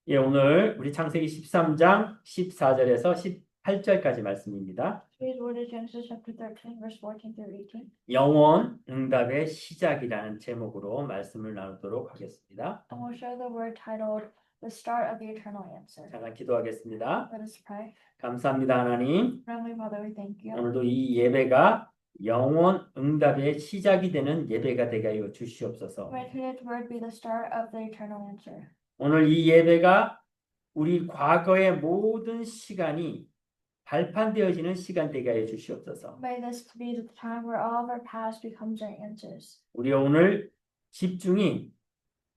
예, 오늘 우리 창세기 13장 14절에서 18절까지 말씀입니다. Today's word is Genesis chapter 13, verse 14 through 18. 영원 응답의 시작이라는 제목으로 말씀을 나누도록 하겠습니다. And we'll share the word titled The Start of the Eternal Answer. 잠깐 기도하겠습니다. Let us pray. 감사합니다, 하나님. Heavenly Father, we thank you. 오늘도 이 예배가 영원 응답의 시작이 되는 예배가 되게 하여 주시옵소서. May today's word be the start of the eternal answer. 오늘 이 예배가 우리 과거의 모든 시간이 발판되어지는 시간 되게 하여 주시옵소서. May this be the time where all of our past becomes our answers. 우리 오늘 집중이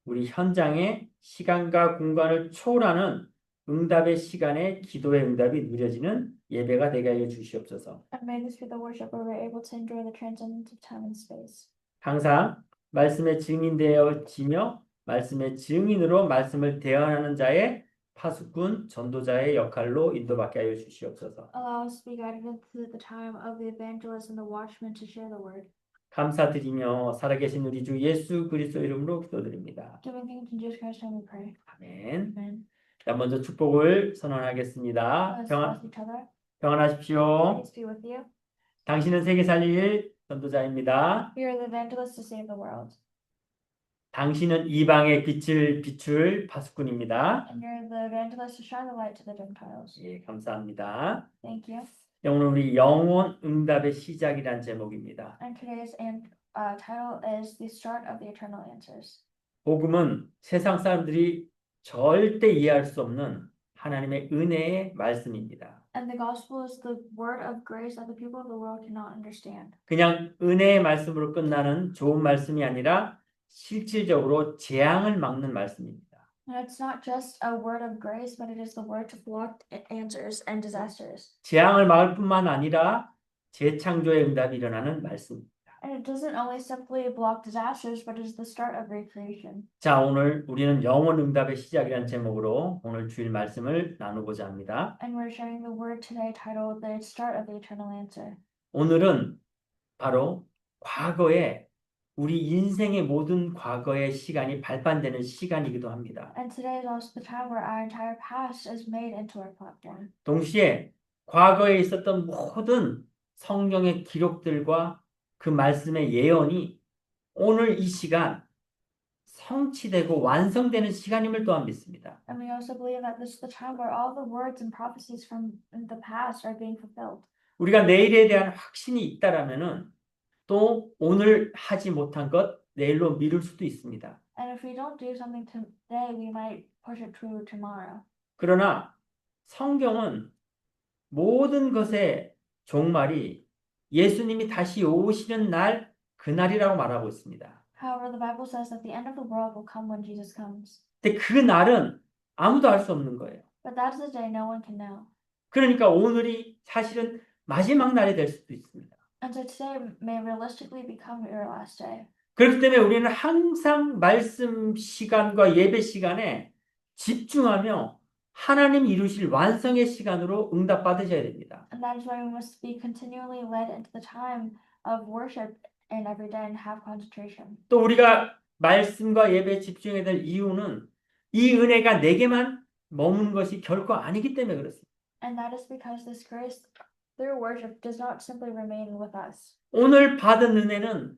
우리 현장의 시간과 공간을 초월하는 응답의 시간에 기도의 응답이 누려지는 예배가 되게 하여 주시옵소서. And may this be the worship where we're able to enjoy the transcendence of time and space. 항상 말씀의 증인되어지며 말씀의 증인으로 말씀을 대언하는 자의 파수꾼 전도자의 역할로 인도받게 하여 주시옵소서. Allow us to be guided into the time of the evangelist and the watchman to share the word. 감사드리며 살아계신 우리 주 예수 그리스도 이름으로 기도드립니다. Giving thanks in Jesus Christ's name we pray. 아멘. Amen. 자, 먼저 축복을 선언하겠습니다. Let us bless each other. 평안하십시오. Peace be with you. 당신은 세계 살릴 전도자입니다. You are the evangelist to save the world. 당신은 이방의 빛을 비출 파수꾼입니다. And you're the evangelist to shine the light to the Gentiles. 예, 감사합니다. Thank you. 오늘 우리 영원 응답의 시작이란 제목입니다. And today's title is The Start of the Eternal Answers. 복음은 세상 사람들이 절대 이해할 수 없는 하나님의 은혜의 말씀입니다. And the gospel is the word of grace that the people of the world cannot understand. 그냥 은혜의 말씀으로 끝나는 좋은 말씀이 아니라 실질적으로 재앙을 막는 말씀입니다. And it's not just a word of grace, but it is the word to block answers and disasters. 재앙을 막을 뿐만 아니라 재창조의 응답이 일어나는 말씀입니다. And it doesn't only simply block disasters, but it is the start of recreation. 자, 오늘 우리는 영원 응답의 시작이라는 제목으로 오늘 주일 말씀을 나누고자 합니다. And we're sharing the word today titled The Start of the Eternal Answer. 오늘은 바로 과거에 우리 인생의 모든 과거의 시간이 발판되는 시간이기도 합니다. And today is also the time where our entire past is made into our platform. 동시에 과거에 있었던 모든 성경의 기록들과 그 말씀의 예언이 오늘 이 시간 성취되고 완성되는 시간임을 또한 믿습니다. And we also believe that this is the time where all the words and prophecies from the past are being fulfilled. 우리가 내일에 대한 확신이 있다라면은 또 오늘 하지 못한 것 내일로 미룰 수도 있습니다. And if we don't do something today, we might push it to tomorrow. 그러나 성경은 모든 것의 종말이 예수님이 다시 오시는 날 그날이라고 말하고 있습니다. However, the Bible says that the end of the world will come when Jesus comes. 근데 그 날은 아무도 알 수 없는 거예요. But that is a day no one can know. 그러니까 오늘이 사실은 마지막 날이 될 수도 있습니다. And so today may realistically become your last day. 그렇기 때문에 우리는 항상 말씀 시간과 예배 시간에 집중하며 하나님 이루실 완성의 시간으로 응답받으셔야 됩니다. And that is why we must be continually led into the time of worship and every day and have concentration. 또 우리가 말씀과 예배에 집중해야 될 이유는 이 은혜가 내게만 머무는 것이 결코 아니기 때문에 그렇습니다. And that is because this grace through worship does not simply remain with us. 오늘 받은 은혜는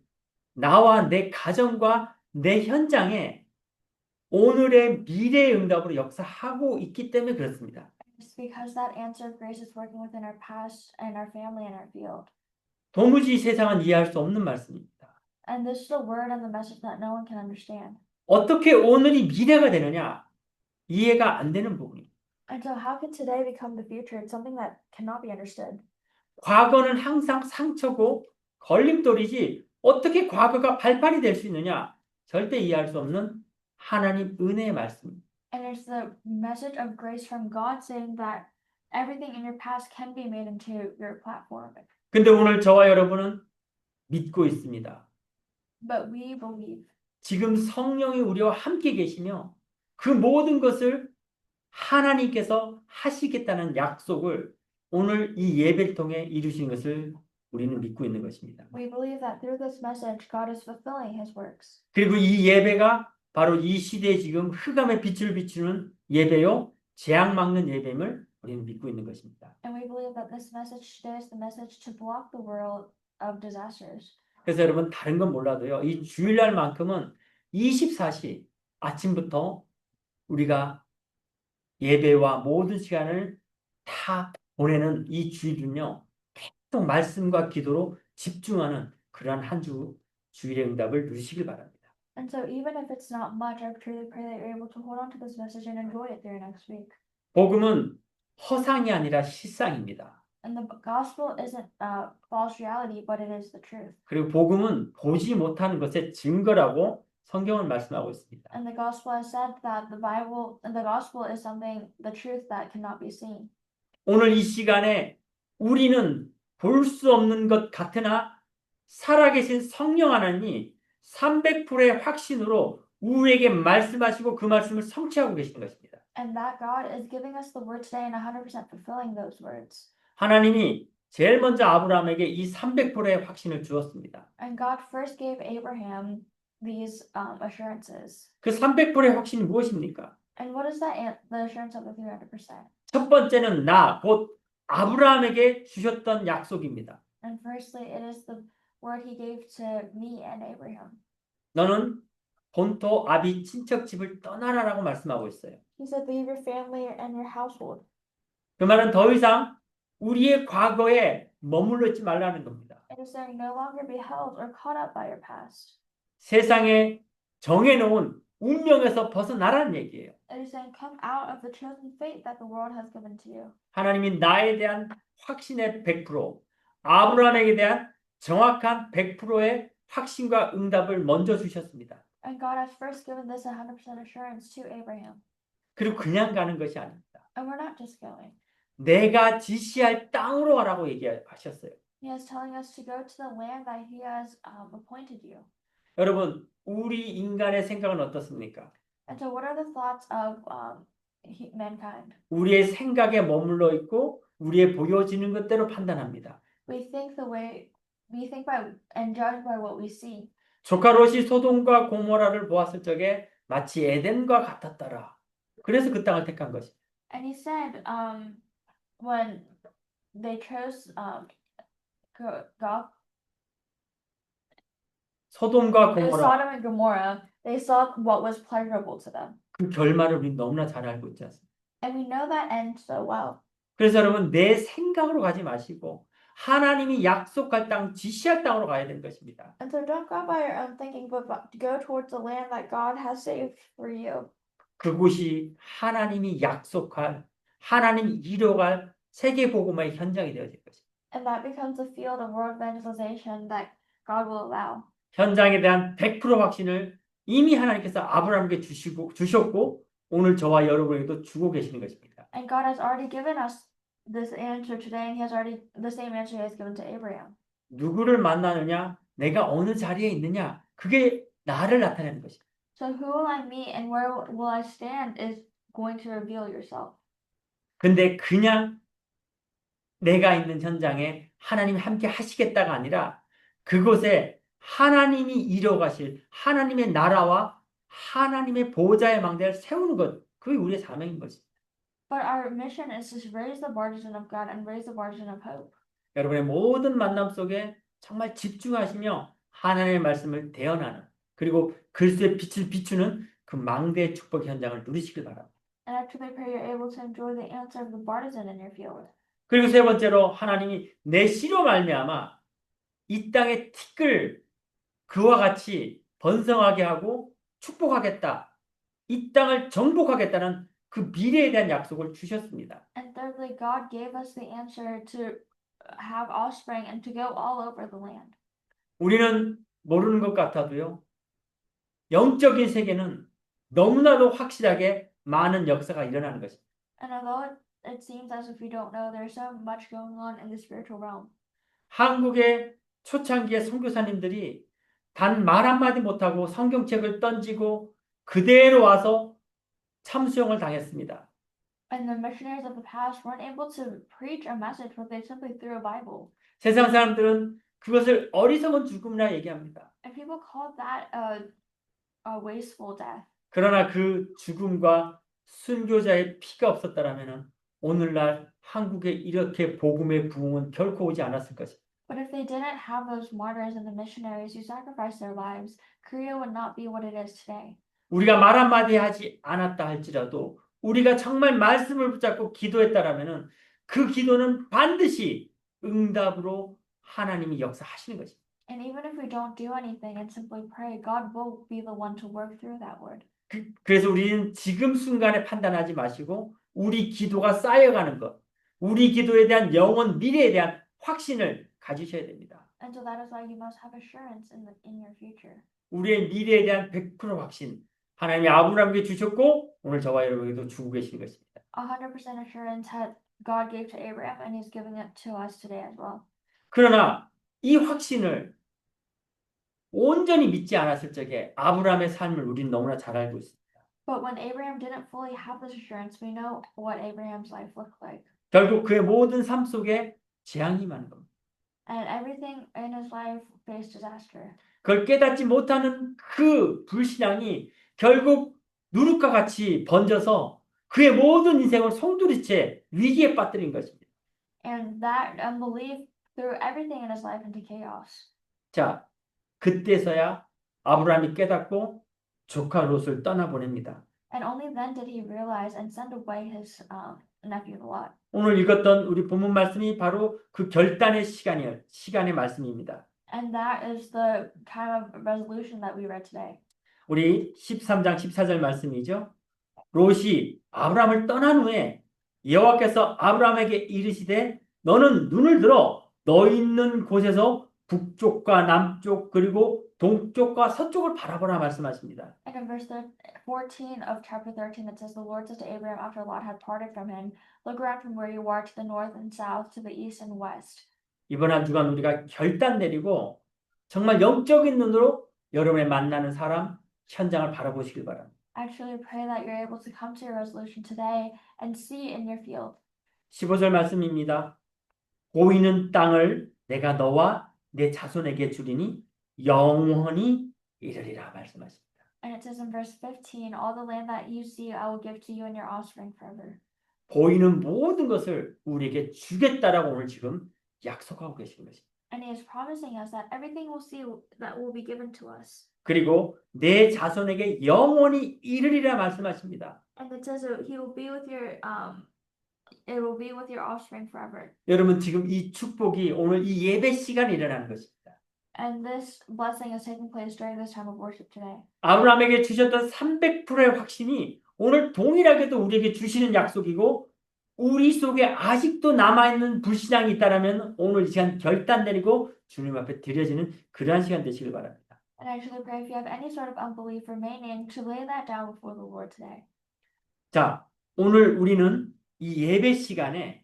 나와 내 가정과 내 현장에 오늘의 미래의 응답으로 역사하고 있기 때문에 그렇습니다. It's because that answer of grace is working within our past and our family and our field. 도무지 이 세상은 이해할 수 없는 말씀입니다. And this is the word and the message that no one can understand. 어떻게 오늘이 미래가 되느냐? 이해가 안 되는 부분입니다. And so how can today become the future? It's something that cannot be understood. 과거는 항상 상처고 걸림돌이지 어떻게 과거가 발판이 될 수 있느냐? 절대 이해할 수 없는 하나님 은혜의 말씀입니다. And it's the message of grace from God saying that everything in your past can be made into your platform. 근데 오늘 저와 여러분은 믿고 있습니다. But we believe. 지금 성령이 우리와 함께 계시며 그 모든 것을 하나님께서 하시겠다는 약속을 오늘 이 예배를 통해 이루신 것을 우리는 믿고 있는 것입니다. We believe that through this message, God is fulfilling His works. 그리고 이 예배가 바로 이 시대에 지금 흑암의 빛을 비추는 예배요, 재앙 막는 예배임을 우리는 믿고 있는 것입니다. And we believe that this message today is the message to block the world of disasters. 그래서 여러분 다른 건 몰라도요. 이 주일날만큼은 24시 아침부터 우리가 예배와 모든 시간을 다 보내는 이 주일은요. 계속 말씀과 기도로 집중하는 그러한 한 주 주일의 응답을 누리시길 바랍니다. And so even if it's not much, I truly pray that you're able to hold on to this message and enjoy it through next week. 복음은 허상이 아니라 실상입니다. And the gospel isn't false reality, but it is the truth. 그리고 복음은 보지 못하는 것의 증거라고 성경은 말씀하고 있습니다. And the gospel has said that the Bible and the gospel is something, the truth that cannot be seen. 오늘 이 시간에 우리는 볼 수 없는 것 같으나 살아계신 성령 하나님이 300%의 확신으로 우리에게 말씀하시고 그 말씀을 성취하고 계시는 것입니다. And that God is giving us the word today and 100% fulfilling those words. 하나님이 제일 먼저 아브라함에게 이 300%의 확신을 주었습니다. And God first gave Abraham these assurances. 그 300%의 확신이 무엇입니까? And what is that? The assurance of the 300%. 첫 번째는 곧 아브라함에게 주셨던 약속입니다. And firstly, it is the word he gave to me and Abraham. 너는 본토 아비 친척 집을 떠나라라고 말씀하고 있어요. He said, leave your family and your household. 그 말은 더 이상 우리의 과거에 머물러 있지 말라는 겁니다. It is saying no longer be held or caught up by your past. 세상에 정해놓은 운명에서 벗어나라는 얘기예요. It is saying come out of the chosen fate that the world has given to you. 하나님이 나에 대한 확신의 100%, 아브라함에게 대한 정확한 100%의 확신과 응답을 먼저 주셨습니다. And God has first given this 100% assurance to Abraham. 그리고 그냥 가는 것이 아닙니다. And we're not just going. 내가 지시할 땅으로 가라고 얘기하셨어요. He is telling us to go to the land that he has appointed you. 여러분, 우리 인간의 생각은 어떻습니까? And so what are the thoughts of mankind? 우리의 생각에 머물러 있고 우리의 보여지는 것대로 판단합니다. We think by and judge by what we see. 조카 롯이 소돔과 고모라를 보았을 적에 마치 에덴과 같았더라. 그래서 그 땅을 택한 것입니다. And he said, when they chose 소돔과 고모라 Sodom and Gomorrah, they saw what was pleasurable to them. 그 결말을 우리 너무나 잘 알고 있지 않습니까? And we know that end so well. 그래서 여러분 내 생각으로 가지 마시고 하나님이 약속할 땅, 지시할 땅으로 가야 되는 것입니다. And so don't go by your own thinking, but go towards the land that God has saved for you. 그곳이 하나님이 약속할, 하나님이 이뤄갈 세계 복음의 현장이 되어질 것입니다. And that becomes a field of world evangelization that God will allow. 현장에 대한 100% 확신을 이미 하나님께서 아브라함에게 주셨고 오늘 저와 여러분에게도 주고 계시는 것입니다. And God has already given us this answer today, and He has already the same answer He has given to Abraham. 누구를 만나느냐, 내가 어느 자리에 있느냐, 그게 나를 나타내는 것입니다. So who will I meet and where will I stand is going to reveal yourself. 근데 그냥 내가 있는 현장에 하나님이 함께 하시겠다가 아니라 그곳에 하나님이 이뤄가실 하나님의 나라와 하나님의 보호자의 망대를 세우는 것, 그게 우리의 사명인 것입니다. But our mission is to raise the partisan of God and raise the partisan of hope. 여러분의 모든 만남 속에 정말 집중하시며 하나님의 말씀을 대언하는 그리고 그리스도의 빛을 비추는 그 망대의 축복 현장을 누리시길 바랍니다. And after they pray, you're able to enjoy the answer of the partisan in your field. 그리고 세 번째로 하나님이 내 씨로 말미암아 이 땅의 티끌 그와 같이 번성하게 하고 축복하겠다. 이 땅을 정복하겠다는 그 미래에 대한 약속을 주셨습니다. And thirdly, God gave us the answer to have offspring and to go all over the land. 우리는 모르는 것 같아도요. 영적인 세계는 너무나도 확실하게 많은 역사가 일어나는 것입니다. And although it seems as if we don't know, there's so much going on in the spiritual realm. 한국의 초창기의 선교사님들이 단 말 한마디 못하고 성경책을 던지고 그대로 와서 참수형을 당했습니다. And the missionaries of the past weren't able to preach a message, but they simply threw a Bible. 세상 사람들은 그것을 어리석은 죽음이라 얘기합니다. And people called that a wasteful death. 그러나 그 죽음과 순교자의 피가 없었다라면 오늘날 한국에 이렇게 복음의 부흥은 결코 오지 않았을 것입니다. But if they didn't have those martyrs and the missionaries who sacrificed their lives, Korea would not be what it is today. 우리가 말 한마디 하지 않았다 할지라도 우리가 정말 말씀을 붙잡고 기도했다라면 그 기도는 반드시 응답으로 하나님이 역사하시는 것입니다. And even if we don't do anything and simply pray, God will be the one to work through that word. 그래서 우리는 지금 순간에 판단하지 마시고 우리 기도가 쌓여가는 것, 우리 기도에 대한 영원 미래에 대한 확신을 가지셔야 됩니다. And so that is why you must have assurance in your future. 우리의 미래에 대한 100% 확신, 하나님이 아브라함에게 주셨고 오늘 저와 여러분에게도 주고 계시는 것입니다. 100% assurance that God gave to Abraham and He's giving it to us today as well. 그러나 이 확신을 온전히 믿지 않았을 적에 아브라함의 삶을 우리는 너무나 잘 알고 있습니다. But when Abraham didn't fully have this assurance, we know what Abraham's life looked like. 결국 그의 모든 삶 속에 재앙이 많은 겁니다. And everything in his life faced disaster. 그걸 깨닫지 못하는 그 불신앙이 결국 누룩과 같이 번져서 그의 모든 인생을 송두리째 위기에 빠뜨린 것입니다. And that unbelief threw everything in his life into chaos. 자, 그때서야 아브라함이 깨닫고 조카 롯을 떠나보냅니다. And only then did he realize and send away his nephew Lot. 오늘 읽었던 우리 본문 말씀이 바로 그 결단의 시간의 말씀입니다. And that is the kind of resolution that we read today. 우리 13장 14절 말씀이죠. 롯이 아브라함을 떠난 후에 여호와께서 아브라함에게 이르시되 너는 눈을 들어 너 있는 곳에서 북쪽과 남쪽 그리고 동쪽과 서쪽을 바라보라 말씀하십니다. And in verse 14 of chapter 13 it says, the Lord said to Abraham after Lot had parted from him, look around from where you are to the north and south, to the east and west. 이번 한 주간 우리가 결단 내리고 정말 영적인 눈으로 여러분의 만나는 사람, 현장을 바라보시길 바랍니다. I truly pray that you're able to come to your resolution today and see in your field. 15절 말씀입니다. 보이는 땅을 내가 너와 내 자손에게 주리니 영원히 이르리라 말씀하십니다. And it says in verse 15, all the land that you see I will give to you and your offspring forever. 보이는 모든 것을 우리에게 주겠다라고 오늘 지금 약속하고 계신 것입니다. And he is promising us that everything we'll see that will be given to us. 그리고 내 자손에게 영원히 이르리라 말씀하십니다. And it says that he will be with your it will be with your offspring forever. 여러분 지금 이 축복이 오늘 이 예배 시간에 일어나는 것입니다. And this blessing is taking place during this time of worship today. 아브라함에게 주셨던 300%의 확신이 오늘 동일하게도 우리에게 주시는 약속이고 우리 속에 아직도 남아있는 불신앙이 있다면 오늘 이 시간 결단 내리고 주님 앞에 드려지는 그러한 시간 되시길 바랍니다. And I truly pray if you have any sort of unbelief remaining to lay that down before the Lord today. 자, 오늘 우리는 이 예배 시간에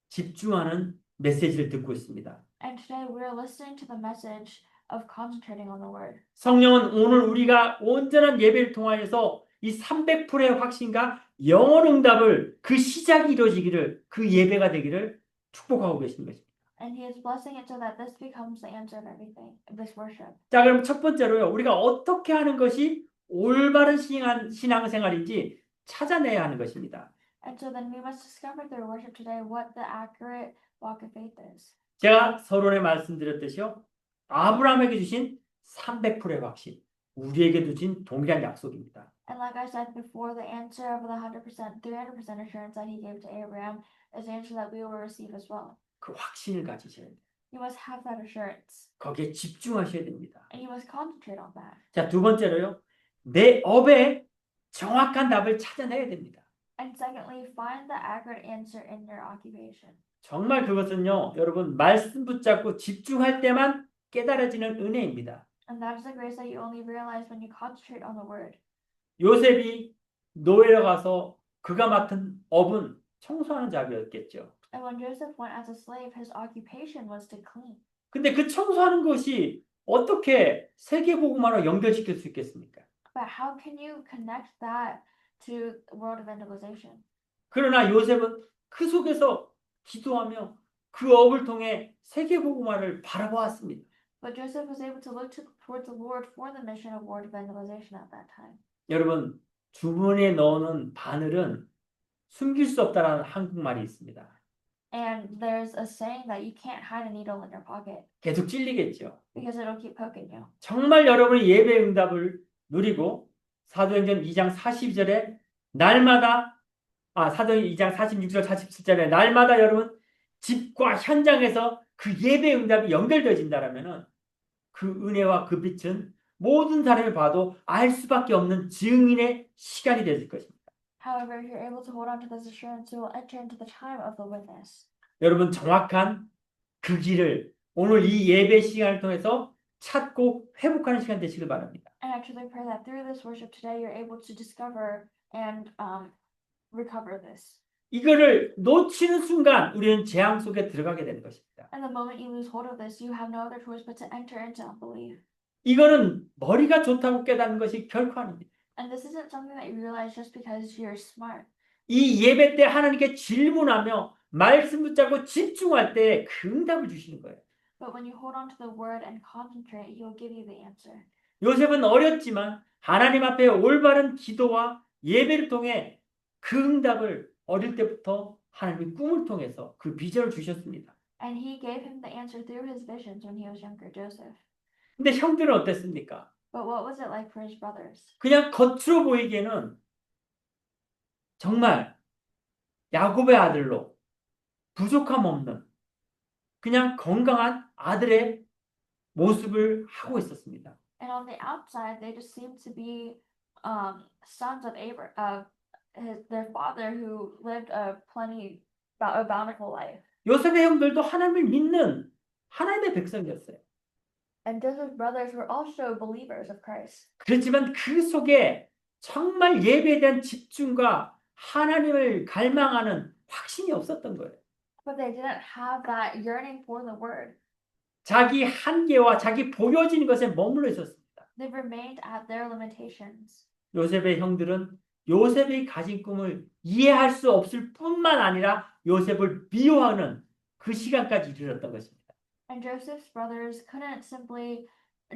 집중하는 메시지를 듣고 있습니다. And today we are listening to the message of concentrating on the word. 성령은 오늘 우리가 온전한 예배를 통하여서 이 300%의 확신과 영원 응답을 그 시작이 이루어지기를 그 예배가 되기를 축복하고 계시는 것입니다. And he is blessing it so that this becomes the answer of everything, this worship. 자, 그럼 첫 번째로요. 우리가 어떻게 하는 것이 올바른 신앙생활인지 찾아내야 하는 것입니다. And so then we must discover through worship today what the accurate walk of faith is. 제가 서론에 말씀드렸듯이요. 아브라함에게 주신 300%의 확신, 우리에게 주신 동일한 약속입니다. And like I said before, the answer of the 300% assurance that he gave to Abraham is the answer that we will receive as well. 그 확신을 가지셔야 돼요. You must have that assurance. 거기에 집중하셔야 됩니다. And you must concentrate on that. 자, 두 번째로요. 내 업에 정확한 답을 찾아내야 됩니다. And secondly, find the accurate answer in your occupation. 정말 그것은요. 여러분 말씀 붙잡고 집중할 때만 깨달아지는 은혜입니다. And that is the grace that you only realize when you concentrate on the word. 요셉이 노예로 가서 그가 맡은 업은 청소하는 작업이었겠죠. And when Joseph went as a slave, his occupation was to clean. 근데 그 청소하는 것이 어떻게 세계복음화로 연결시킬 수 있겠습니까? But how can you connect that to the world evangelization? 그러나 요셉은 그 속에서 기도하며 그 업을 통해 세계복음화를 바라보았습니다. But Joseph was able to look towards the Lord for the mission of world evangelization at that time. 여러분, 주머니에 넣는 바늘은 숨길 수 없다라는 한국말이 있습니다. And there's a saying that you can't hide a needle in your pocket 계속 찔리겠죠. because it'll keep poking you. 정말 여러분이 예배 응답을 누리고 사도행전 2장 42절에 날마다 사도행전 2장 46절 47절에 날마다 여러분 집과 현장에서 그 예배 응답이 연결되어진다라면은 그 은혜와 그 빛은 모든 사람이 봐도 알 수밖에 없는 증인의 시간이 되실 것입니다. However, if you're able to hold on to this assurance, you will enter into the time of the witness. 여러분 정확한 그 길을 오늘 이 예배 시간을 통해서 찾고 회복하는 시간 되시길 바랍니다. And I truly pray that through this worship today, you're able to discover and recover this. 이거를 놓치는 순간 우리는 재앙 속에 들어가게 되는 것입니다. And the moment you lose hold of this, you have no other choice but to enter into unbelief. 이거는 머리가 좋다고 깨닫는 것이 결코 아닙니다. And this isn't something that you realize just because you're smart. 이 예배 때 하나님께 질문하며 말씀 붙잡고 집중할 때 그 응답을 주시는 거예요. But when you hold on to the word and concentrate, He will give you the answer. 요셉은 어렸지만 하나님 앞에 올바른 기도와 예배를 통해 그 응답을 어릴 때부터 하나님의 꿈을 통해서 그 비전을 주셨습니다. And He gave him the answer through his visions when he was younger, Joseph. 근데 형들은 어땠습니까? But what was it like for his brothers? 그냥 겉으로 보이기에는 정말 야곱의 아들로 부족함 없는 그냥 건강한 아들의 모습을 하고 있었습니다. And on the outside, they just seemed to be sons of their father who lived a bountiful life. 요셉의 형들도 하나님을 믿는 하나님의 백성이었어요. And Joseph's brothers were also believers of Christ. 그렇지만 그 속에 정말 예배에 대한 집중과 하나님을 갈망하는 확신이 없었던 거예요. But they didn't have that yearning for the word. 자기 한계와 자기 보여지는 것에 머물러 있었습니다. They remained at their limitations. 요셉의 형들은 요셉이 가진 꿈을 이해할 수 없을 뿐만 아니라 요셉을 미워하는 그 시간까지 이르렀던 것입니다. And Joseph's brothers couldn't simply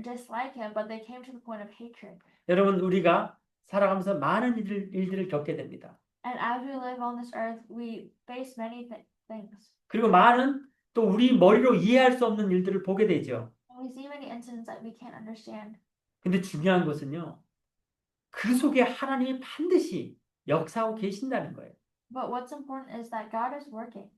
dislike him, but they came to the point of hatred. 여러분 우리가 살아가면서 많은 일들을 겪게 됩니다. And as we live on this earth, we face many things. 그리고 많은 또 우리 머리로 이해할 수 없는 일들을 보게 되죠. And we see many incidents that we can't understand. 근데 중요한 것은요. 그 속에 하나님이 반드시 역사하고 계신다는 거예요. But what's important is that God is working.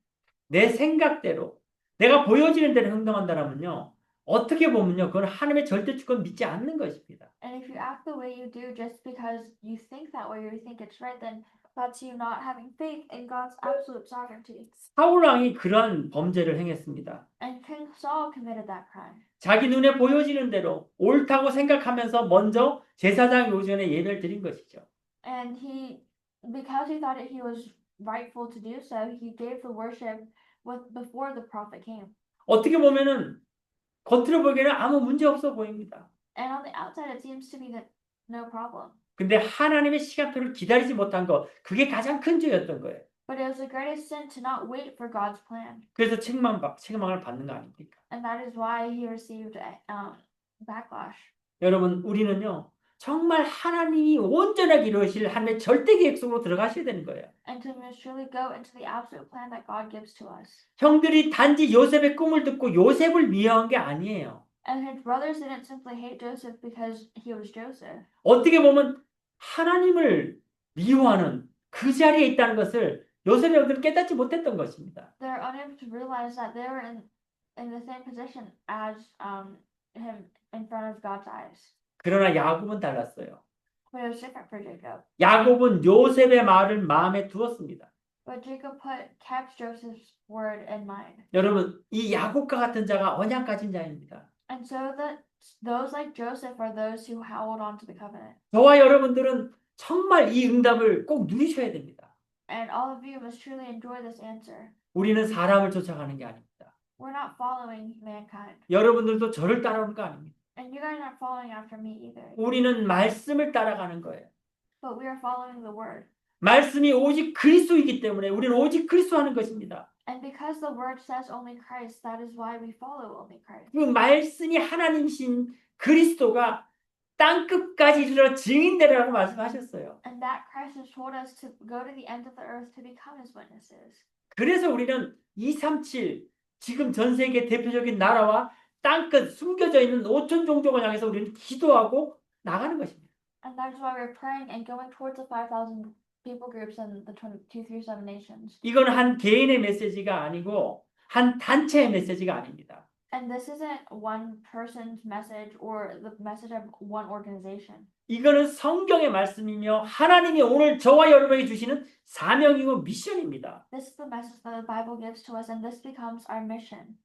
내 생각대로 내가 보여지는 대로 행동한다면요. 어떻게 보면요. 그건 하나님의 절대 주권 믿지 않는 것입니다. And if you act the way you do just because you think that way or you think it's right, then that's you not having faith in God's absolute sovereignty. 사울 왕이 그러한 범죄를 행했습니다. And King Saul committed that crime. 자기 눈에 보여지는 대로 옳다고 생각하면서 먼저 제사장 요전에 예배를 드린 것이죠. And because he thought he was rightful to do so, he gave the worship before the prophet came. 어떻게 보면은 겉으로 보기에는 아무 문제 없어 보입니다. And on the outside, it seems to be that no problem. 근데 하나님의 시간표를 기다리지 못한 것, 그게 가장 큰 죄였던 거예요. But it was the greatest sin to not wait for God's plan. 그래서 책망을 받는 거 아닙니까? And that is why he received backlash. 여러분, 우리는요, 정말 하나님이 온전하게 이루실 하나님의 절대 계획 속으로 들어가셔야 되는 거예요. And to truly go into the absolute plan that God gives to us. 형들이 단지 요셉의 꿈을 듣고 요셉을 미워한 게 아니에요. And his brothers didn't simply hate Joseph because he was Joseph. 어떻게 보면 하나님을 미워하는 그 자리에 있다는 것을 요셉의 형들은 깨닫지 못했던 것입니다. They're unable to realize that they were in the same position as him in front of God's eyes. 그러나 야곱은 달랐어요. But it was different for Jacob. 야곱은 요셉의 말을 마음에 두었습니다. But Jacob kept Joseph's word in mind. 여러분, 이 야곱과 같은 자가 언약 가진 자입니다. And so those like Joseph are those who hold on to the covenant. 저와 여러분들은 정말 이 응답을 꼭 누리셔야 됩니다. And all of you must truly enjoy this answer. 우리는 사람을 쫓아가는 게 아닙니다. We're not following mankind. 여러분들도 저를 따라오는 거 아닙니다. And you guys are not following after me either. 우리는 말씀을 따라가는 거예요. But we are following the word. 말씀이 오직 그리스도이기 때문에 우리는 오직 그리스도 하는 것입니다. And because the word says only Christ, that is why we follow only Christ. 그 말씀이 하나님이신 그리스도가 땅 끝까지 이르러 증인되라고 말씀하셨어요. And that Christ has told us to go to the end of the earth to become his witnesses. 그래서 우리는 237 지금 전 세계 대표적인 나라와 땅끝 숨겨져 있는 5천 종족을 향해서 우리는 기도하고 나가는 것입니다. And that is why we're praying and going towards the 5,000 people groups in the 237 nations. 이건 한 개인의 메시지가 아니고 한 단체의 메시지가 아닙니다. And this isn't one person's message or the message of one organization. 이거는 성경의 말씀이며 하나님이 오늘 저와 여러분에게 주시는 사명이고 미션입니다. This is the message that the Bible gives to us, and this becomes our mission.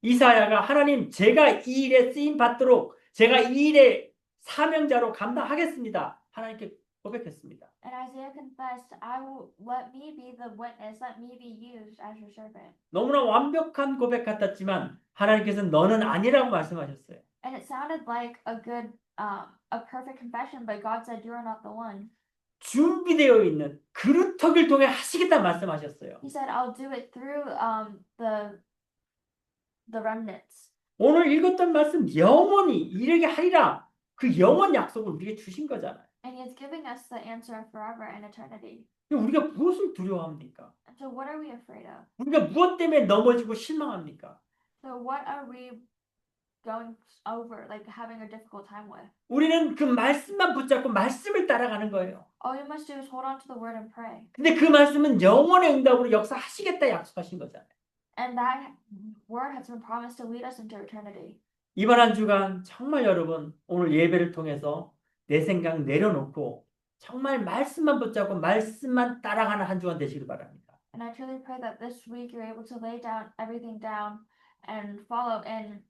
이사야가 하나님 제가 이 일에 쓰임 받도록 제가 이 일의 사명자로 감당하겠습니다. 하나님께 고백했습니다. And Isaiah confessed, I will let me be the witness, let me be used as your servant. 너무나 완벽한 고백 같았지만 하나님께서는 너는 아니라고 말씀하셨어요. And it sounded like a perfect confession, but God said, you are not the one. 준비되어 있는 그루터기를 통해 하시겠다 말씀하셨어요. He said, I'll do it through the remnants. 오늘 읽었던 말씀 영원히 이르게 하리라. 그 영원 약속을 우리에게 주신 거잖아요. And he is giving us the answer forever and eternity. 우리가 무엇을 두려워합니까? And so what are we afraid of? 우리가 무엇 때문에 넘어지고 실망합니까? So what are we going over, like having a difficult time with? 우리는 그 말씀만 붙잡고 말씀을 따라가는 거예요. All you must do is hold on to the word and pray. 근데 그 말씀은 영원의 응답으로 역사하시겠다 약속하신 거잖아요. And that word has been promised to lead us into eternity. 이번 한 주간 정말 여러분 오늘 예배를 통해서 내 생각 내려놓고 정말 말씀만 붙잡고 말씀만 따라가는 한 주간 되시길 바랍니다. And I truly pray that this week you're able to lay down everything down and follow in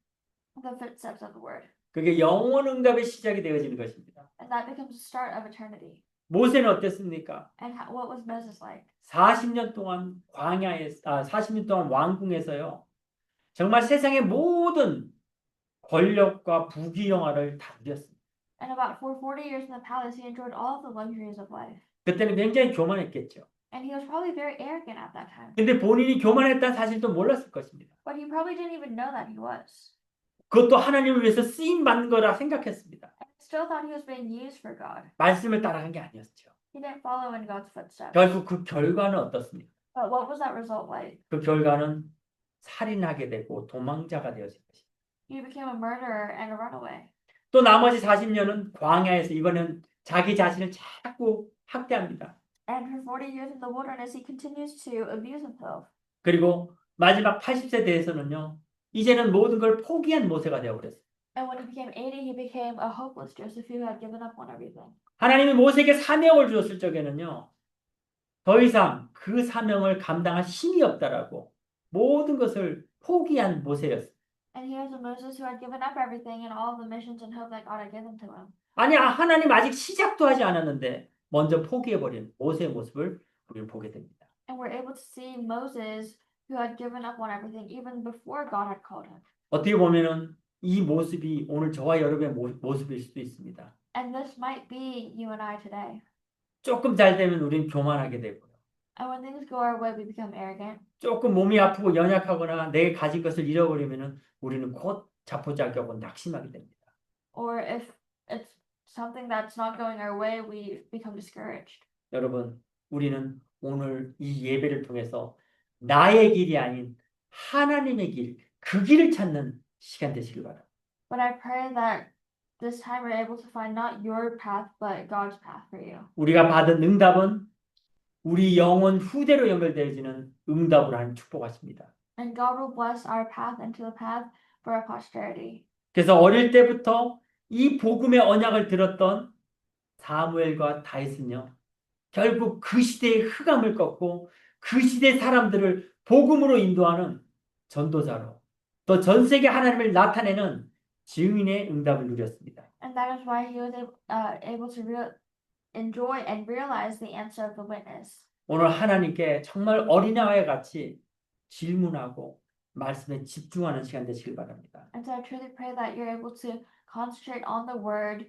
the footsteps of the word. 그게 영원 응답의 시작이 되어지는 것입니다. And that becomes the start of eternity. 모세는 어땠습니까? And what was Moses like? 40년 동안 40년 동안 왕궁에서요. 정말 세상의 모든 권력과 부귀 영화를 다 누렸습니다. And about for 40 years in the palace, he enjoyed all of the luxuries of life. 그때는 굉장히 교만했겠죠. And he was probably very arrogant at that time. 근데 본인이 교만했다는 사실도 몰랐을 것입니다. But he probably didn't even know that he was. 그것도 하나님을 위해서 쓰임 받는 거라 생각했습니다. And he still thought he was being used for God. 말씀을 따라간 게 아니었죠. He didn't follow in God's footsteps. 결국 그 결과는 어떻습니까? But what was that result like? 그 결과는 살인하게 되고 도망자가 되었을 것입니다. He became a murderer and a runaway. 또 나머지 40년은 광야에서 이번엔 자기 자신을 자꾸 학대합니다. And for 40 years in the wilderness, he continues to abuse himself. 그리고 마지막 80세 대해서는요. 이제는 모든 걸 포기한 모세가 되어버렸어요. And when he became 80, he became a hopeless Joseph who had given up on everything. 하나님이 모세에게 사명을 주었을 적에는요. 더 이상 그 사명을 감당할 힘이 없다라고 모든 것을 포기한 모세였어요. And here's a Moses who had given up everything and all of the missions and hope that God had given to him. 아니 하나님 아직 시작도 하지 않았는데 먼저 포기해버린 모세의 모습을 우리는 보게 됩니다. And we're able to see Moses who had given up on everything even before God had called him. 어떻게 보면은 이 모습이 오늘 저와 여러분의 모습일 수도 있습니다. And this might be you and I today. 조금 잘 되면 우리는 교만하게 되고요. And when things go our way, we become arrogant. 조금 몸이 아프고 연약하거나 내가 가진 것을 잃어버리면은 우리는 곧 자포자기하고 낙심하게 됩니다. Or if it's something that's not going our way, we become discouraged. 여러분, 우리는 오늘 이 예배를 통해서 나의 길이 아닌 하나님의 길, 그 길을 찾는 시간 되시길 바랍니다. But I pray that this time we're able to find not your path, but God's path for you. 우리가 받은 응답은 우리 영혼 후대로 연결되어지는 응답으로 하는 축복하십니다. And God will bless our path into the path for our posterity. 그래서 어릴 때부터 이 복음의 언약을 들었던 사무엘과 다윗은요. 결국 그 시대의 흑암을 꺾고 그 시대 사람들을 복음으로 인도하는 전도자로 또 전 세계 하나님을 나타내는 증인의 응답을 누렸습니다. And that is why he was able to enjoy and realize the answer of the witness. 오늘 하나님께 정말 어린아이와 같이 질문하고 말씀에 집중하는 시간 되시길 바랍니다. And so I truly pray that you're able to concentrate on the word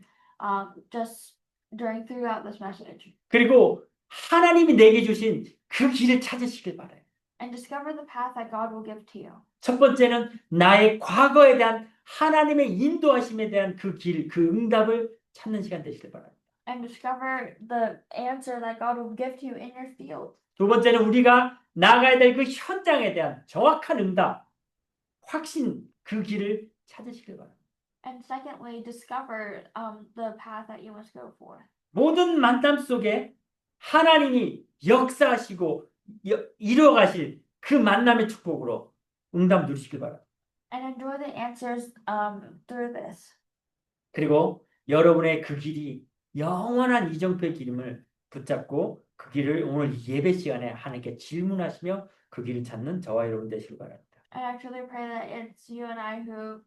just throughout this message. 그리고 하나님이 내게 주신 그 길을 찾으시길 바라요. and discover the path that God will give to you. 첫 번째는 나의 과거에 대한 하나님의 인도하심에 대한 그 길, 그 응답을 찾는 시간 되시길 바랍니다. And discover the answer that God will give to you in your field. 두 번째는 우리가 나가야 될 그 현장에 대한 정확한 응답, 확신, 그 길을 찾으시길 바랍니다. And secondly, discover the path that you must go for. 모든 만남 속에 하나님이 역사하시고 이루어가실 그 만남의 축복으로 응답 누리시길 바랍니다. And enjoy the answers through this. 그리고 여러분의 그 길이 영원한 이정표의 길임을 붙잡고 그 길을 오늘 예배 시간에 하나님께 질문하시며 그 길을 찾는 저와 여러분 되시길 바랍니다. And I truly pray that it's you and I who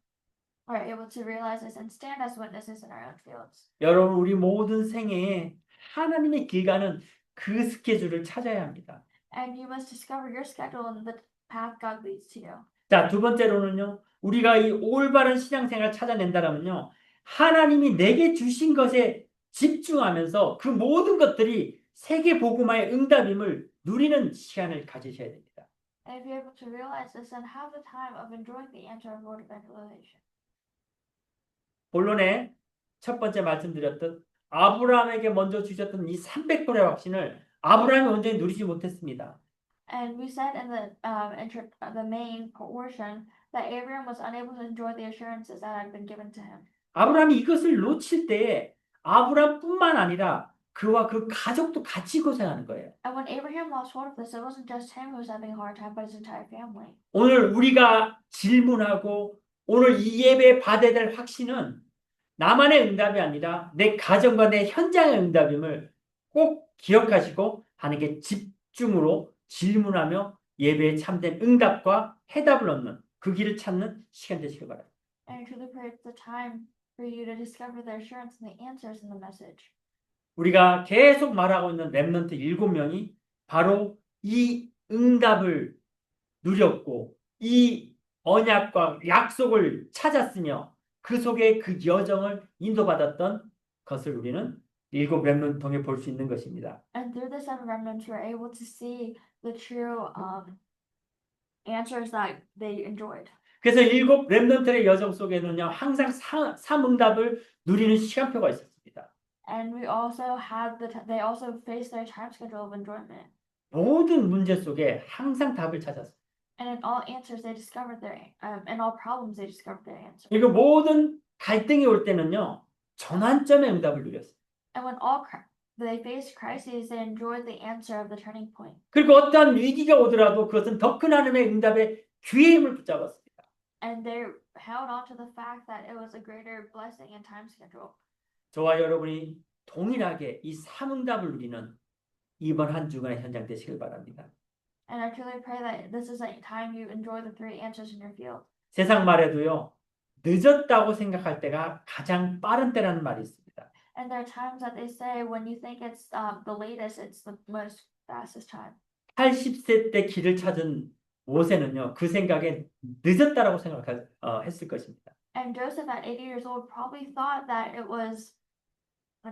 are able to realize this and stand as witnesses in our own fields. 여러분 우리 모든 생애에 하나님의 길 가는 그 스케줄을 찾아야 합니다. And you must discover your schedule and the path God leads to you. 자, 두 번째로는요. 우리가 이 올바른 신앙생활을 찾아낸다면요. 하나님이 내게 주신 것에 집중하면서 그 모든 것들이 세계 복음화의 응답임을 누리는 시간을 가지셔야 됩니다. And if you're able to realize this and have the time of enjoying the answer of Lord evangelization. 본론에 첫 번째 말씀드렸던 아브라함에게 먼저 주셨던 이 300%의 확신을 아브라함이 온전히 누리지 못했습니다. And we said in the main portion that Abraham was unable to enjoy the assurances that had been given to him. 아브라함이 이것을 놓칠 때에 아브라함뿐만 아니라 그와 그 가족도 같이 고생하는 거예요. And when Abraham lost hold of this, it wasn't just him who was having a hard time, but his entire family. 오늘 우리가 질문하고 오늘 이 예배 받아야 될 확신은 나만의 응답이 아니라 내 가정과 내 현장의 응답임을 꼭 기억하시고 하나님께 집중으로 질문하며 예배에 참된 응답과 해답을 얻는 그 길을 찾는 시간 되시길 바랍니다. And I truly pray it's the time for you to discover the assurance and the answers in the message. 우리가 계속 말하고 있는 렘넌트 7명이 바로 이 응답을 누렸고 이 언약과 약속을 찾았으며 그 속에 그 여정을 인도받았던 것을 우리는 7 렘넌트 통해 볼 수 있는 것입니다. And through the 7 remnants, we're able to see the true answers that they enjoyed. 그래서 7 렘넌트의 여정 속에는요 항상 3응답을 누리는 시간표가 있었습니다. And we also had they also faced their time schedule of enjoyment. 모든 문제 속에 항상 답을 찾았습니다. And in all answers, they discovered in all problems, they discovered their answer. 그리고 모든 갈등이 올 때는요 전환점의 응답을 누렸어요. And when they faced crises, they enjoyed the answer of the turning point. 그리고 어떠한 위기가 오더라도 그것은 더 큰 하나님의 응답의 기회의 힘을 붙잡았습니다. And they held on to the fact that it was a greater blessing and time schedule. 저와 여러분이 동일하게 이 3응답을 누리는 이번 한 주간의 현장 되시길 바랍니다. And I truly pray that this is a time you enjoy the 3 answers in your field. 세상 말에도요 늦었다고 생각할 때가 가장 빠른 때라는 말이 있습니다. And there are times that they say when you think it's the latest, it's the most fastest time. 80세 때 길을 찾은 모세는요 그 생각에 늦었다라고 생각했을 것입니다. And Joseph at 80 years old probably thought that it was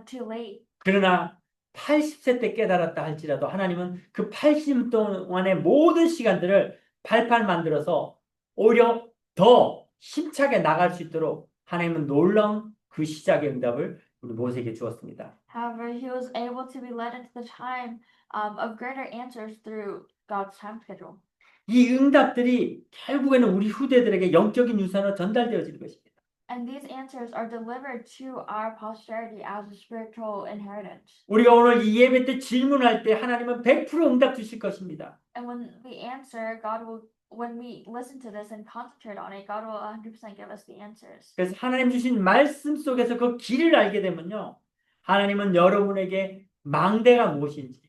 too late. 그러나 80세 때 깨달았다 할지라도 하나님은 그 80년 동안의 모든 시간들을 발판 만들어서 오히려 더 힘차게 나갈 수 있도록 하나님은 놀라운 그 시작의 응답을 우리 모세에게 주었습니다. However, he was able to be led into the time of greater answers through God's time schedule. 이 응답들이 결국에는 우리 후대들에게 영적인 유산으로 전달되어질 것입니다. And these answers are delivered to our posterity as a spiritual inheritance. 우리가 오늘 이 예배 때 질문할 때 하나님은 100% 응답 주실 것입니다. And when we listen to this and concentrate on it, God will 100% give us the answers. 그래서 하나님 주신 말씀 속에서 그 길을 알게 되면요. 하나님은 여러분에게 망대가 무엇인지,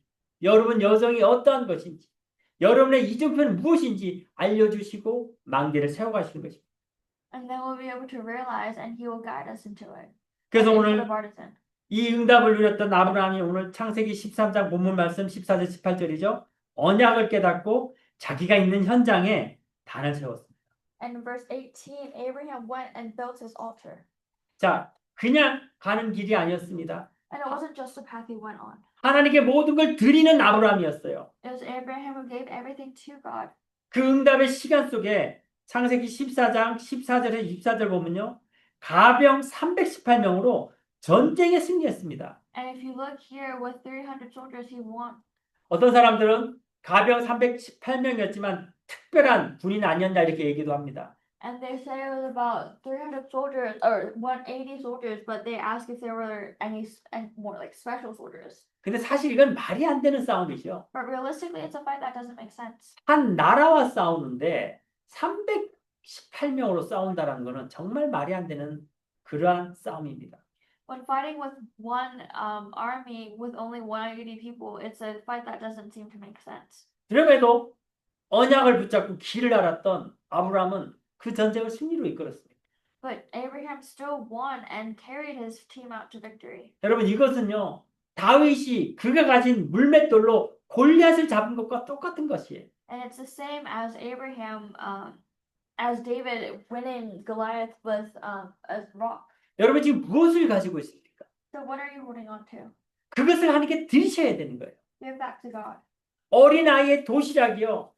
여러분 여정이 어떠한 것인지, 여러분의 이정표는 무엇인지 알려주시고 망대를 세워가시는 것입니다. And then we'll be able to realize and he will guide us into it. 그래서 Into 오늘 the partisan. 이 응답을 누렸던 아브라함이 오늘 창세기 13장 본문 말씀 14절 18절이죠. 언약을 깨닫고 자기가 있는 현장에 단을 세웠습니다. And in verse 18, Abraham went and built his altar. 자, 그냥 가는 길이 아니었습니다. And it wasn't just the path he went on. 하나님께 모든 걸 드리는 아브라함이었어요. It was Abraham who gave everything to God. 그 응답의 시간 속에 창세기 14장 14절에서 24절 보면요. 가병 318명으로 전쟁에 승리했습니다. And if you look here with 300 soldiers, he won. 어떤 사람들은 가병 318명이었지만 특별한 군인 아니었냐 이렇게 얘기도 합니다. And they say it was about 300 soldiers or 180 soldiers, but they ask if there were any and more like special soldiers. 근데 사실 이건 말이 안 되는 싸움이죠. But realistically, it's a fight that doesn't make sense. 한 나라와 싸우는데 318명으로 싸운다는 것은 정말 말이 안 되는 그러한 싸움입니다. When fighting with one army with only 180 people, it's a fight that doesn't seem to make sense. 그럼에도 언약을 붙잡고 길을 알았던 아브라함은 그 전쟁을 승리로 이끌었습니다. But Abraham still won and carried his team out to victory. 여러분 이것은요. 다윗이 그가 가진 물맷돌로 골리앗을 잡은 것과 똑같은 것이에요. And it's the same as Abraham, as David winning Goliath with a rock. 여러분 지금 무엇을 가지고 있습니까? So what are you holding on to? 그것을 하나님께 드리셔야 되는 거예요. Give back to God. 어린아이의 도시락이요.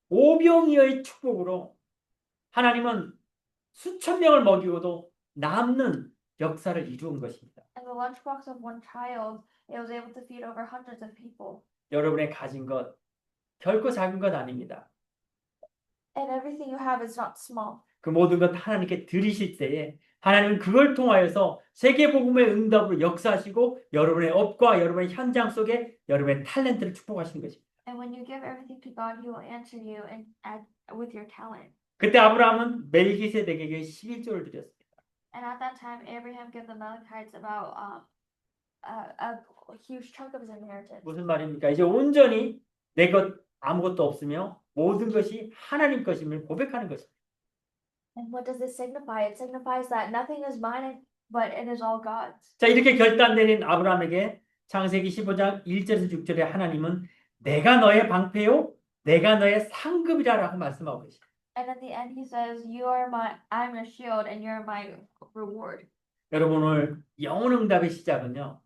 오병이어의 축복으로 하나님은 수천 명을 먹이고도 남는 역사를 이루은 것입니다. And the lunchbox of one child, it was able to feed over hundreds of people. 여러분의 가진 것 결코 작은 것 아닙니다. And everything you have is not small. 그 모든 것 하나님께 드리실 때에 하나님은 그걸 통하여서 세계복음의 응답으로 역사하시고 여러분의 업과 여러분의 현장 속에 여러분의 탤런트를 축복하시는 것입니다. And when you give everything to God, He will answer you and add with your talent. 그때 아브라함은 멜기세덱에게 11조를 드렸습니다. And at that time, Abraham gave the Amalekites about a huge chunk of his inheritance. 무슨 말입니까? 이제 온전히 내 것 아무것도 없으며 모든 것이 하나님 것임을 고백하는 것입니다. And what does this signify? It signifies that nothing is mine, but it is all God's. 자, 이렇게 결단 내린 아브라함에게 창세기 15장 1절에서 6절에 하나님은 내가 너의 방패요, 내가 너의 상급이라라고 말씀하고 계십니다. And at the end, He says, I'm your shield, and you're my reward. 여러분 오늘 영혼 응답의 시작은요.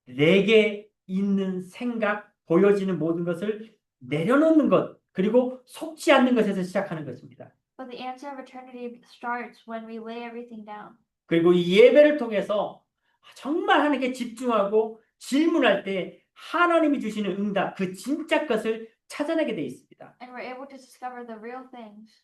내게 있는 생각, 보여지는 모든 것을 내려놓는 것, 그리고 속지 않는 것에서 시작하는 것입니다. But the answer of eternity starts when we lay everything down. 그리고 이 예배를 통해서 정말 하나님께 집중하고 질문할 때 하나님이 주시는 응답, 그 진짜 것을 찾아내게 되어 있습니다. And we're able to discover the real things.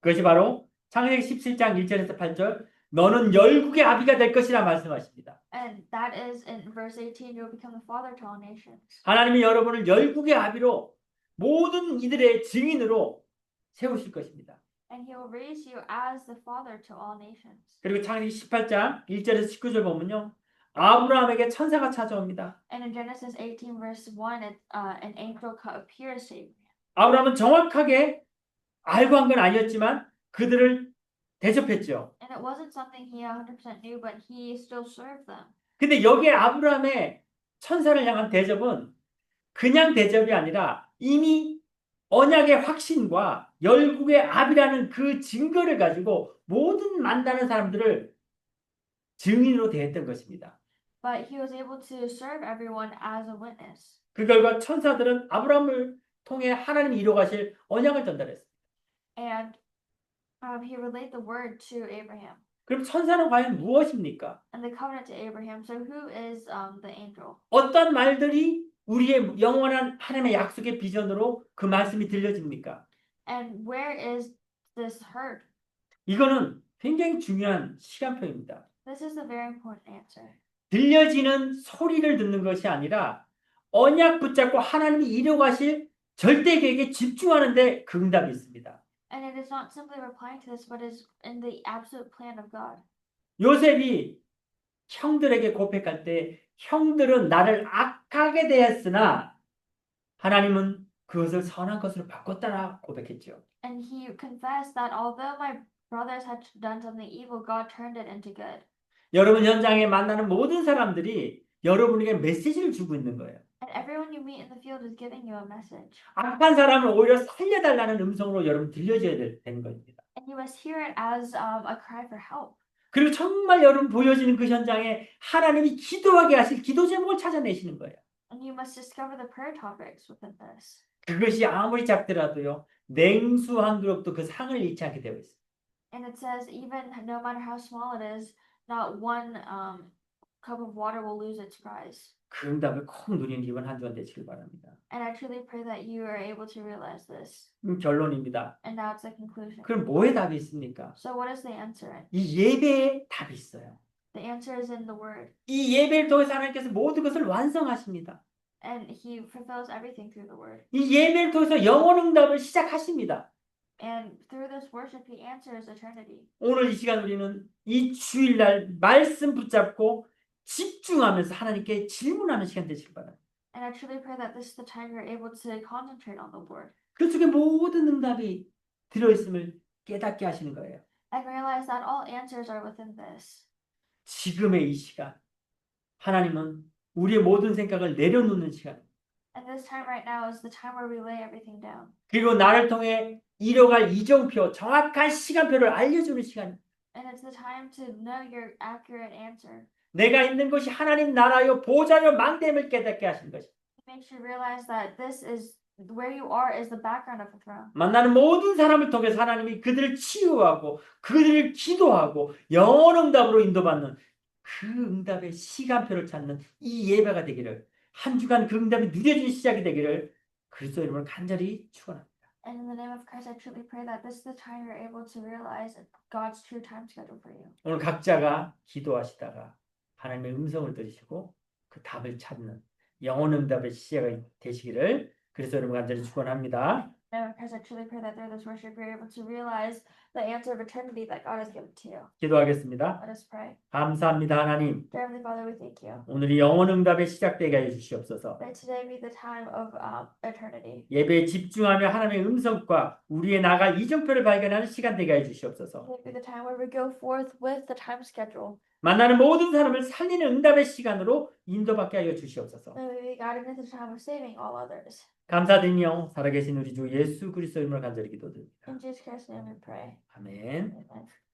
그것이 바로 창세기 17장 1절에서 8절 너는 열국의 아비가 될 것이라 말씀하십니다. And that is in verse 18, you'll become the father to all nations. 하나님이 여러분을 열국의 아비로 모든 이들의 증인으로 세우실 것입니다. And He will raise you as the father to all nations. 그리고 창세기 18장 1절에서 19절 보면요. 아브라함에게 천사가 찾아옵니다. And in Genesis 18, verse 1, an angel appears to Abraham. 아브라함은 정확하게 알고 한 건 아니었지만 그들을 대접했죠. And it wasn't something he 100% knew, but he still served them. 근데 여기에 아브라함의 천사를 향한 대접은 그냥 대접이 아니라 이미 언약의 확신과 열국의 아비라는 그 증거를 가지고 모든 만나는 사람들을 증인으로 대했던 것입니다. But he was able to serve everyone as a witness. 그 결과 천사들은 아브라함을 통해 하나님이 이루어가실 언약을 전달했습니다. And he relayed the word to Abraham. 그럼 천사는 과연 무엇입니까? And the covenant to Abraham. So who is the angel? 어떤 말들이 우리의 영원한 하나님의 약속의 비전으로 그 말씀이 들려집니까? And where is this heard? 이거는 굉장히 중요한 시간표입니다. This is a very important answer. 들려지는 소리를 듣는 것이 아니라 언약 붙잡고 하나님이 이루어가실 절대 계획에 집중하는데 그 응답이 있습니다. And it is not simply replying to this, but is in the absolute plan of God. 요셉이 형들에게 고백할 때 형들은 나를 악하게 대했으나 하나님은 그것을 선한 것으로 바꿨다라 고백했죠. And he confessed that although my brothers had done something evil, God turned it into good. 여러분 현장에 만나는 모든 사람들이 여러분에게 메시지를 주고 있는 거예요. And everyone you meet in the field is giving you a message. 악한 사람을 오히려 살려달라는 음성으로 여러분 들려줘야 되는 겁니다. And you must hear it as a cry for help. 그리고 정말 여러분 보여지는 그 현장에 하나님이 기도하게 하실 기도 제목을 찾아내시는 거예요. And you must discover the prayer topics within this. 그것이 아무리 작더라도요. 냉수 한 그릇도 그 상을 잃지 않게 되어 있어요. And it says, even no matter how small it is, not one cup of water will lose its prize. 그 응답을 꼭 누리는 이번 한 주간 되시길 바랍니다. And I truly pray that you are able to realize this. 결론입니다. And now it's the conclusion. 그럼 뭐에 답이 있습니까? So what is the answer in? 이 예배에 답이 있어요. The answer is in the word. 이 예배를 통해서 하나님께서 모든 것을 완성하십니다. And he fulfills everything through the word. 이 예배를 통해서 영원 응답을 시작하십니다. And through this worship, he answers eternity. 오늘 이 시간 우리는 이 주일날 말씀 붙잡고 집중하면서 하나님께 질문하는 시간 되시길 바랍니다. And I truly pray that this is the time you're able to concentrate on the word. 그 속에 모든 응답이 들어있음을 깨닫게 하시는 거예요. And realize that all answers are within this. 지금의 이 시간 하나님은 우리의 모든 생각을 내려놓는 시간, And this time right now is the time where we lay everything down. 그리고 나를 통해 이뤄갈 이정표, 정확한 시간표를 알려주는 시간. And it's the time to know your accurate answer. 내가 있는 것이 하나님 나라요 보좌요 망대임을 깨닫게 하시는 것이. It makes you realize that this is where you are is the background of the throne. 만나는 모든 사람을 통해서 하나님이 그들을 치유하고 그들을 기도하고 영원 응답으로 인도받는 그 응답의 시간표를 찾는 이 예배가 되기를, 한 주간 그 응답이 누려진 시작이 되기를 그리스도 이름으로 간절히 축원합니다. And in the name of Christ, I truly pray that this is the time you're able to realize God's true time schedule for you. 오늘 각자가 기도하시다가 하나님의 음성을 들으시고 그 답을 찾는 영원 응답의 시작이 되시기를 그리스도 이름으로 간절히 축원합니다. In the name of Christ, I truly pray that through this worship you're able to realize the answer of eternity that God has given to you. 기도하겠습니다. Let us pray. 감사합니다 하나님. Dear Heavenly Father, we thank you. 오늘이 영원 응답의 시작되게 해 주시옵소서. May today be the time of eternity. 예배에 집중하며 하나님의 음성과 우리의 나갈 이정표를 발견하는 시간 되게 해 주시옵소서. May it be the time where we go forth with the time schedule. 만나는 모든 사람을 살리는 응답의 시간으로 인도받게 하여 주시옵소서. May we be guided into the time of saving all others. 감사드리며 살아계신 우리 주 예수 그리스도 이름으로 간절히 기도드립니다. In Jesus Christ's name we pray. 아멘. Amen.